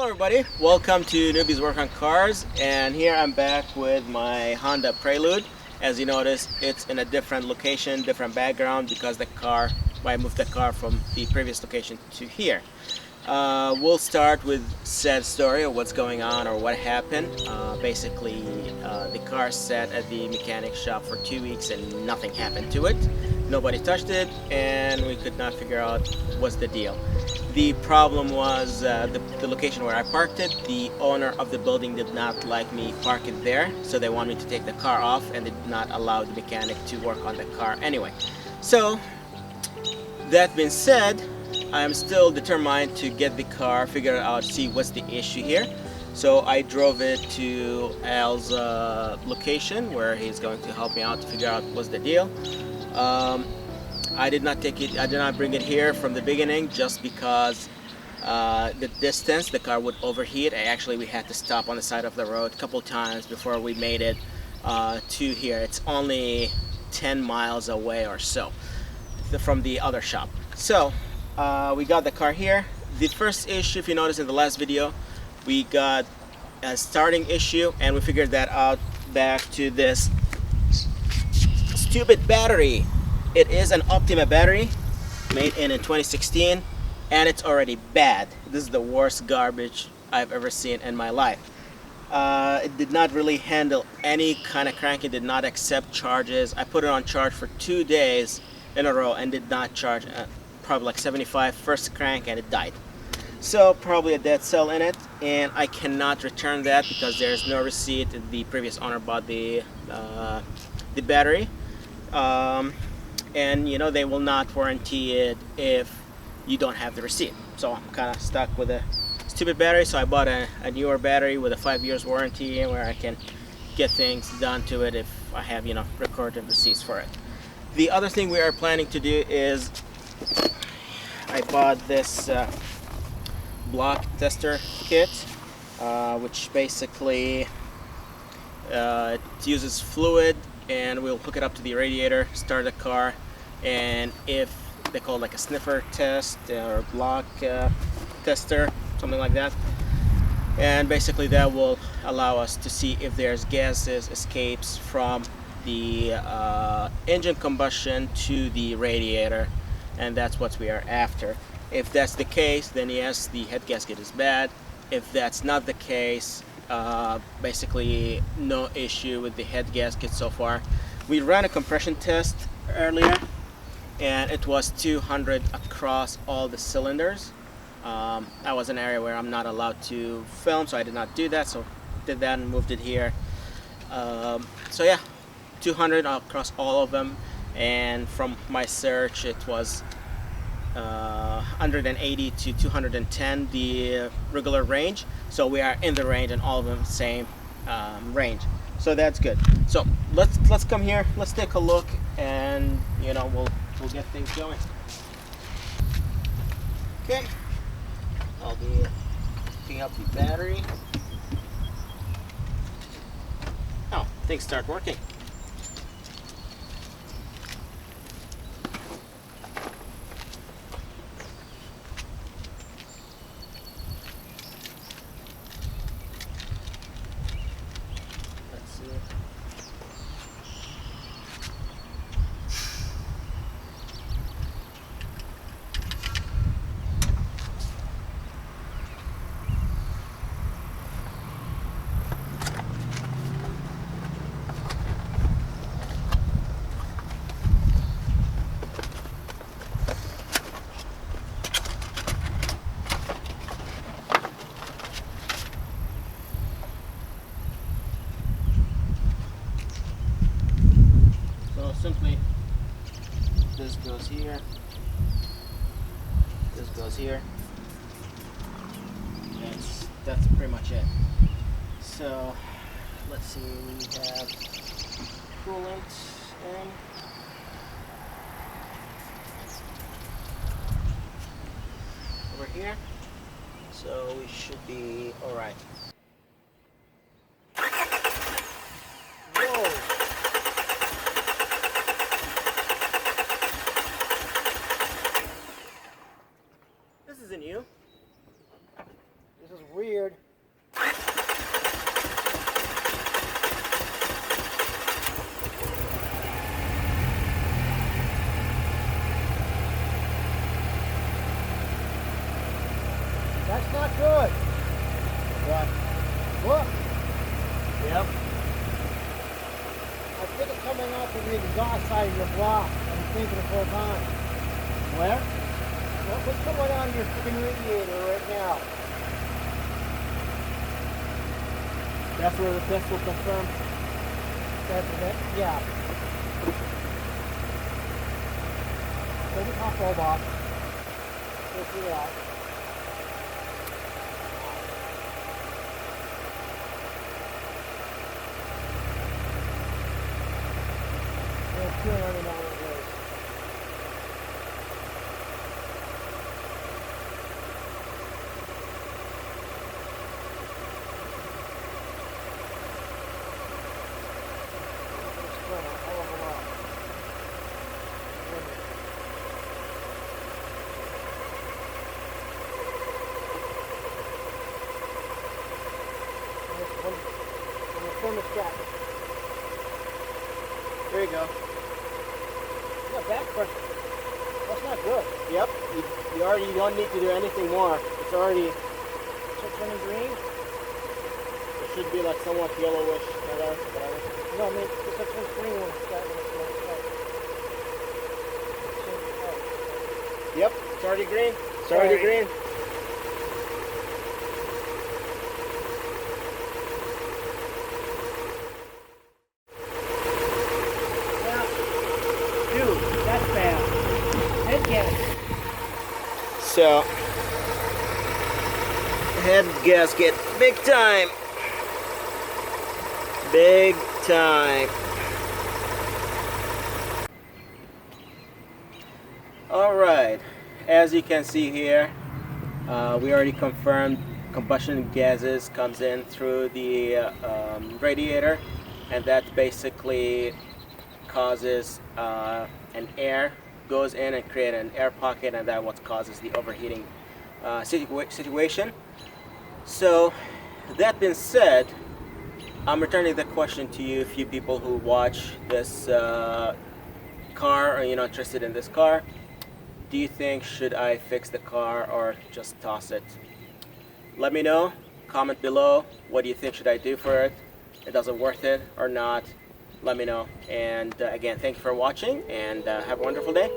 everybody, welcome to Newbies Work on Cars, and here I'm back with my Honda Prelude. As you notice, it's in a different location, different background because I moved the car from the previous location to here. We'll start with said story of what's going on or what happened. Basically, the car sat at the mechanic shop for 2 weeks and nothing happened to it. Nobody touched it, and we could not figure out what's the deal. The problem was the location where I parked it. The owner of the building did not like me park it there, so they wanted me to take the car off and did not allow the mechanic to work on the car anyway. So, that being said, I am still determined to get the car, figure it out, see what's the issue here. So I drove it to Al's location where he's going to help me out to figure out what's the deal. I did not bring it here from the beginning just because the distance, the car would overheat. We had to stop on the side of the road a couple times before we made it to here. It's only 10 miles away or so from the other shop. So we got the car here. The first issue, if you notice in the last video, we got a starting issue, and we figured that out back to this stupid battery. It is an Optima battery made in 2016, and it's already bad. This is the worst garbage I've ever seen in my life. It did not really handle any kind of crank. It did not accept charges. I put it on charge for 2 days in a row and did not charge. Probably like 75 first crank, and it died. So probably a dead cell in it, and I cannot return that because there's no receipt. The previous owner bought the battery, and you know they will not warranty it if you don't have the receipt. So I'm kind of stuck with a stupid battery. So I bought a newer battery with a 5 years warranty, where I can get things done to it if I have recorded receipts for it. The other thing we are planning to do is I bought this block tester kit, which basically it uses fluid, and we'll hook it up to the radiator, start the car, and if they call it like a sniffer test or block tester, something like that, and basically that will allow us to see if there's gases escapes from the engine combustion to the radiator, and that's what we are after. If that's the case, then yes, the head gasket is bad. If that's not the case, basically no issue with the head gasket so far. We ran a compression test earlier, and it was 200 across all the cylinders. That was an area where I'm not allowed to film, so I did not do that, so did that and moved it here. So yeah, 200 across all of them, and from my search it was 180 to 210 the regular range, so we are in the range, and all of them same range, so that's good. So let's come here, let's take a look, and we'll get things going. Okay, I'll be picking up the battery. Oh, things start working. Simply, this goes here, this goes here. That's pretty much it. So let's see, we have coolant in. Over here, so we should be all right. This isn't you. This is weird. That's not good. What? Look, Yep. I think it's coming off of the exhaust side of your block. I'm thinking the whole time. Where? What's going on in your freaking radiator right now? That's where the test will confirm. That's it? Yeah. Take the top bulb off. Go through that. There's 200 dollars. There you go. Yeah, back pressure. That's not good. Yep. You already don't need to do anything more. It's already. So turning green? It should be like somewhat yellowish color. No, I mean, it's turning green when it's got Yep. It's already green. It's already green. Dude, that's bad. Head gasket. So, head gasket, big time. Big time. All right, as you can see here, we already confirmed combustion gases comes in through the radiator, and that basically causes an air goes in and create an air pocket, and that what causes the overheating situation. So that being said, I'm returning the question to you, few people who watch this car, or interested in this car. Do you think should I fix the car or just toss it? Let me know. Comment below. What do you think should I do for it? Is it worth it or not? Let me know. And again, thank you for watching, and have a wonderful day.